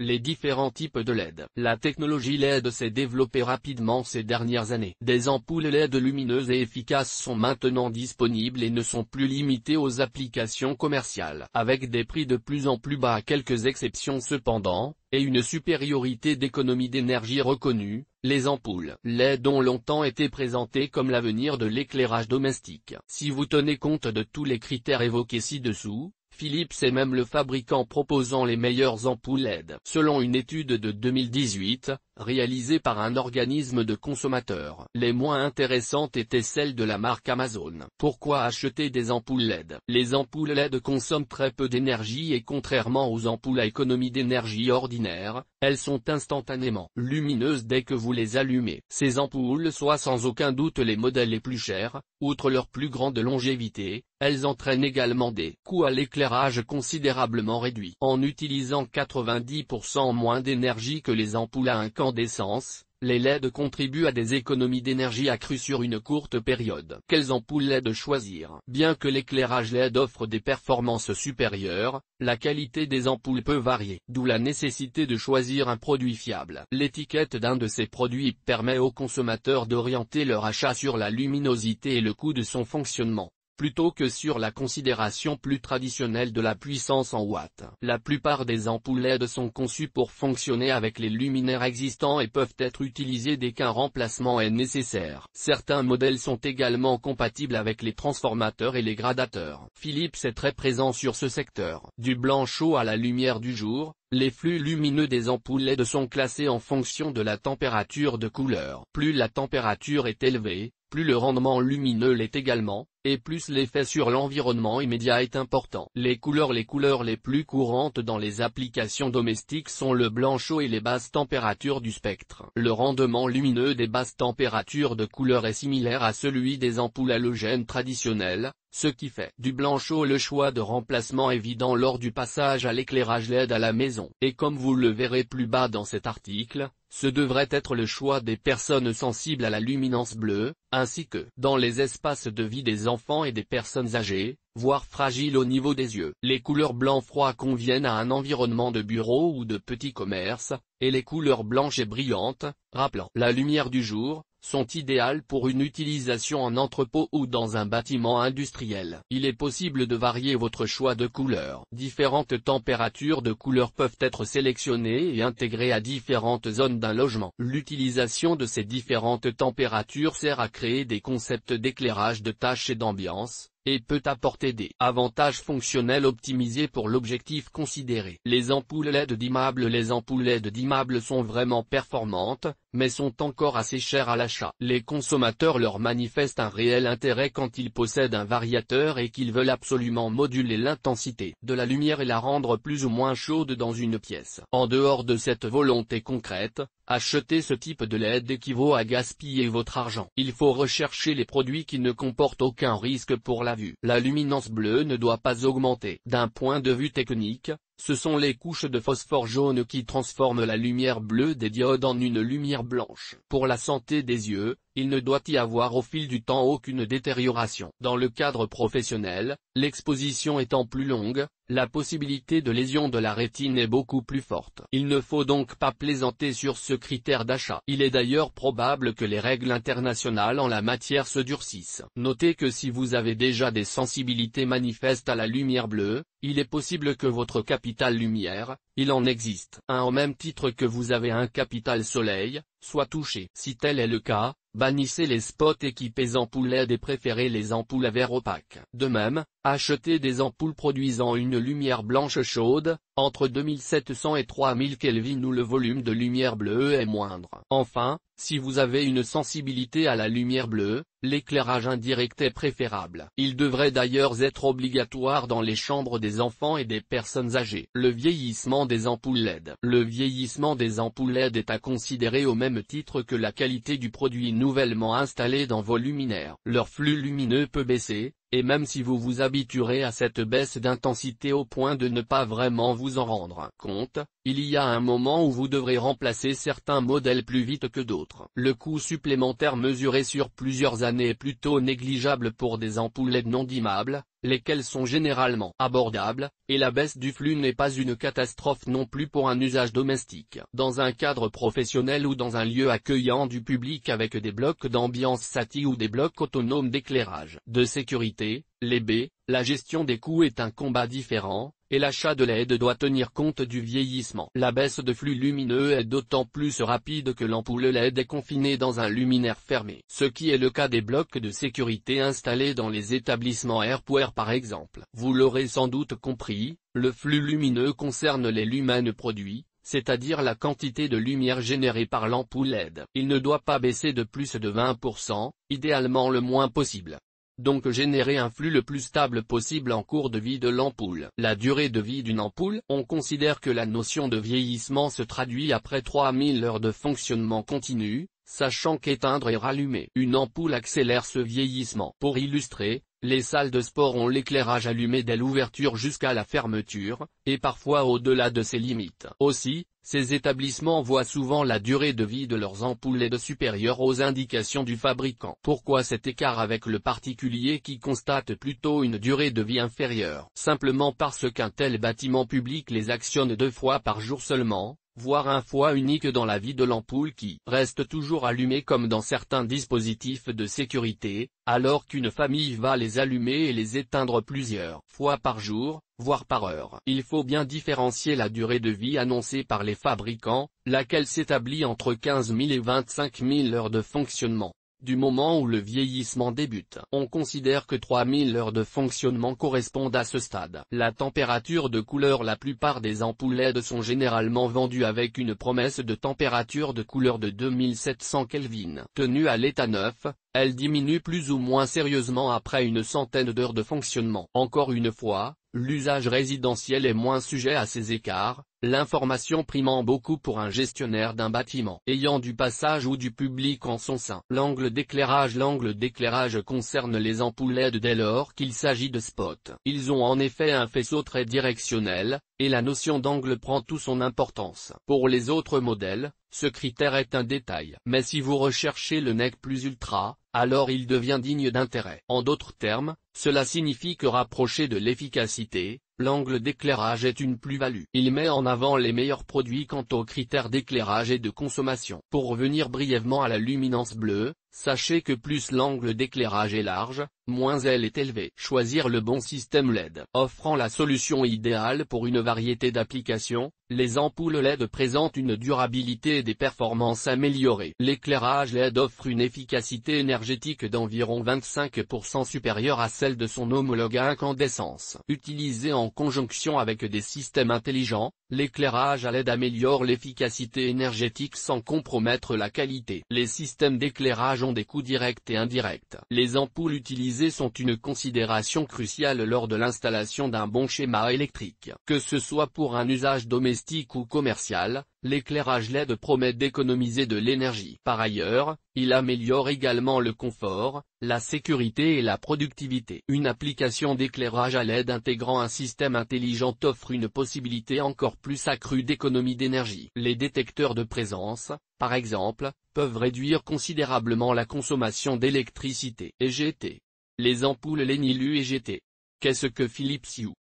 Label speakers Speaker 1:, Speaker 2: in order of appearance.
Speaker 1: Les différents types de LED. La technologie LED s'est développée rapidement ces dernières années. Des ampoules LED lumineuses et efficaces sont maintenant disponibles et ne sont plus limitées aux applications commerciales. Avec des prix de plus en plus bas à quelques exceptions cependant, et une supériorité d'économie d'énergie reconnue, les ampoules LED ont longtemps été présentées comme l'avenir de l'éclairage domestique. Si vous tenez compte de tous les critères évoqués ci-dessous, Philips est même le fabricant proposant les meilleures ampoules LED. Selon une étude de 2018, réalisée par un organisme de consommateurs, les moins intéressantes étaient celles de la marque Amazon. Pourquoi acheter des ampoules LED? Les ampoules LED consomment très peu d'énergie et contrairement aux ampoules à économie d'énergie ordinaires, elles sont instantanément lumineuses dès que vous les allumez. Ces ampoules sont sans aucun doute les modèles les plus chers, outre leur plus grande longévité, elles entraînent également des coûts à l'éclairage considérablement réduits. En utilisant 90% moins d'énergie que les ampoules à incandescence, les LED contribuent à des économies d'énergie accrues sur une courte période. Quelles ampoules LED choisir? Bien que l'éclairage LED offre des performances supérieures, la qualité des ampoules peut varier, d'où la nécessité de choisir un produit fiable. L'étiquette d'un de ces produits permet aux consommateurs d'orienter leur achat sur la luminosité et le coût de son fonctionnement, plutôt que sur la considération plus traditionnelle de la puissance en watts. La plupart des ampoules LED sont conçues pour fonctionner avec les luminaires existants et peuvent être utilisées dès qu'un remplacement est nécessaire. Certains modèles sont également compatibles avec les transformateurs et les gradateurs. Philips est très présent sur ce secteur. Du blanc chaud à la lumière du jour, les flux lumineux des ampoules LED sont classés en fonction de la température de couleur. Plus la température est élevée, plus le rendement lumineux l'est également, et plus l'effet sur l'environnement immédiat est important. Les couleurs les plus courantes dans les applications domestiques sont le blanc chaud et les basses températures du spectre. Le rendement lumineux des basses températures de couleur est similaire à celui des ampoules halogènes traditionnelles, ce qui fait du blanc chaud le choix de remplacement évident lors du passage à l'éclairage LED à la maison. Et comme vous le verrez plus bas dans cet article, ce devrait être le choix des personnes sensibles à la luminance bleue, ainsi que dans les espaces de vie des enfants et des personnes âgées, voire fragiles au niveau des yeux. Les couleurs blanc-froid conviennent à un environnement de bureau ou de petit commerce, et les couleurs blanches et brillantes, rappelant la lumière du jour, sont idéales pour une utilisation en entrepôt ou dans un bâtiment industriel. Il est possible de varier votre choix de couleurs. Différentes températures de couleurs peuvent être sélectionnées et intégrées à différentes zones d'un logement. L'utilisation de ces différentes températures sert à créer des concepts d'éclairage de tâches et d'ambiance, et peut apporter des avantages fonctionnels optimisés pour l'objectif considéré. Les ampoules LED d'immeubles. Les ampoules LED d'immeubles sont vraiment performantes, mais sont encore assez chères à l'achat. Les consommateurs leur manifestent un réel intérêt quand ils possèdent un variateur et qu'ils veulent absolument moduler l'intensité de la lumière et la rendre plus ou moins chaude dans une pièce. En dehors de cette volonté concrète, acheter ce type de LED équivaut à gaspiller votre argent. Il faut rechercher les produits qui ne comportent aucun risque pour la vue. La luminance bleue ne doit pas augmenter. D'un point de vue technique, ce sont les couches de phosphore jaune qui transforment la lumière bleue des diodes en une lumière blanche. Pour la santé des yeux, il ne doit y avoir au fil du temps aucune détérioration. Dans le cadre professionnel, l'exposition étant plus longue, la possibilité de lésion de la rétine est beaucoup plus forte. Il ne faut donc pas plaisanter sur ce critère d'achat. Il est d'ailleurs probable que les règles internationales en la matière se durcissent. Notez que si vous avez déjà des sensibilités manifestes à la lumière bleue, il est possible que votre capital lumière, il en existe un au même titre que vous avez un capital soleil, soit touché. Si tel est le cas, bannissez les spots équipés ampoules LED et préférez les ampoules à verre opaque. De même, achetez des ampoules produisant une lumière blanche chaude, entre 2700 et 3000 Kelvin où le volume de lumière bleue est moindre. Enfin, si vous avez une sensibilité à la lumière bleue, l'éclairage indirect est préférable. Il devrait d'ailleurs être obligatoire dans les chambres des enfants et des personnes âgées. Le vieillissement des ampoules LED. Le vieillissement des ampoules LED est à considérer au même titre que la qualité du produit nouvellement installé dans vos luminaires. Leur flux lumineux peut baisser, et même si vous vous habituerez à cette baisse d'intensité au point de ne pas vraiment vous en rendre compte, il y a un moment où vous devrez remplacer certains modèles plus vite que d'autres. Le coût supplémentaire mesuré sur plusieurs années est plutôt négligeable pour des ampoules LED non dimmables, lesquels sont généralement abordables, et la baisse du flux n'est pas une catastrophe non plus pour un usage domestique. Dans un cadre professionnel ou dans un lieu accueillant du public avec des blocs d'ambiance SATI ou des blocs autonomes d'éclairage de sécurité, les baies, la gestion des coûts est un combat différent, et l'achat de LED doit tenir compte du vieillissement. La baisse de flux lumineux est d'autant plus rapide que l'ampoule LED est confinée dans un luminaire fermé, ce qui est le cas des blocs de sécurité installés dans les établissements Airpware par exemple. Vous l'aurez sans doute compris, le flux lumineux concerne les lumens produits, c'est-à-dire la quantité de lumière générée par l'ampoule LED. Il ne doit pas baisser de plus de 20%, idéalement le moins possible. Donc générer un flux le plus stable possible en cours de vie de l'ampoule. La durée de vie d'une ampoule. On considère que la notion de vieillissement se traduit après 3000 heures de fonctionnement continu, sachant qu'éteindre et rallumer une ampoule accélère ce vieillissement. Pour illustrer, les salles de sport ont l'éclairage allumé dès l'ouverture jusqu'à la fermeture, et parfois au-delà de ces limites. Aussi, ces établissements voient souvent la durée de vie de leurs ampoules LED supérieure aux indications du fabricant. Pourquoi cet écart avec le particulier qui constate plutôt une durée de vie inférieure? Simplement parce qu'un tel bâtiment public les actionne 2 fois par jour seulement, voire un fois unique dans la vie de l'ampoule qui reste toujours allumée comme dans certains dispositifs de sécurité, alors qu'une famille va les allumer et les éteindre plusieurs fois par jour, voire par heure. Il faut bien différencier la durée de vie annoncée par les fabricants, laquelle s'établit entre 15 000 et 25 000 heures de fonctionnement. Du moment où le vieillissement débute, on considère que 3000 heures de fonctionnement correspondent à ce stade. La température de couleur. La plupart des ampoules LED sont généralement vendues avec une promesse de température de couleur de 2700 Kelvin. Tenue à l'état neuf, elle diminue plus ou moins sérieusement après une centaine d'heures de fonctionnement. Encore une fois, l'usage résidentiel est moins sujet à ces écarts, l'information primant beaucoup pour un gestionnaire d'un bâtiment ayant du passage ou du public en son sein. L'angle d'éclairage. L'angle d'éclairage concerne les ampoules LED dès lors qu'il s'agit de spots. Ils ont en effet un faisceau très directionnel, et la notion d'angle prend toute son importance. Pour les autres modèles, ce critère est un détail. Mais si vous recherchez le nec plus ultra, alors il devient digne d'intérêt. En d'autres termes, cela signifie que rapproché de l'efficacité, l'angle d'éclairage est une plus-value. Il met en avant les meilleurs produits quant aux critères d'éclairage et de consommation. Pour revenir brièvement à la luminance bleue, sachez que plus l'angle d'éclairage est large, moins elle est élevée. Choisir le bon système LED. Offrant la solution idéale pour une variété d'applications, les ampoules LED présentent une durabilité et des performances améliorées. L'éclairage LED offre une efficacité énergétique d'environ 25% supérieure à celle de son homologue à incandescence. Utilisé en conjonction avec des systèmes intelligents, l'éclairage à LED améliore l'efficacité énergétique sans compromettre la qualité. Les systèmes d'éclairage ont des coûts directs et indirects. Les ampoules utilisées sont une considération cruciale lors de l'installation d'un bon schéma électrique. Que ce soit pour un usage domestique ou commercial, l'éclairage LED promet d'économiser de l'énergie. Par ailleurs, il améliore également le confort, la sécurité et la productivité. Une application d'éclairage à LED intégrant un système intelligent offre une possibilité encore plus accrue d'économie d'énergie. Les détecteurs de présence, par exemple, peuvent réduire considérablement la consommation d'électricité. EGT. Les ampoules LED NILU EGT. Qu'est-ce que Philips Hue?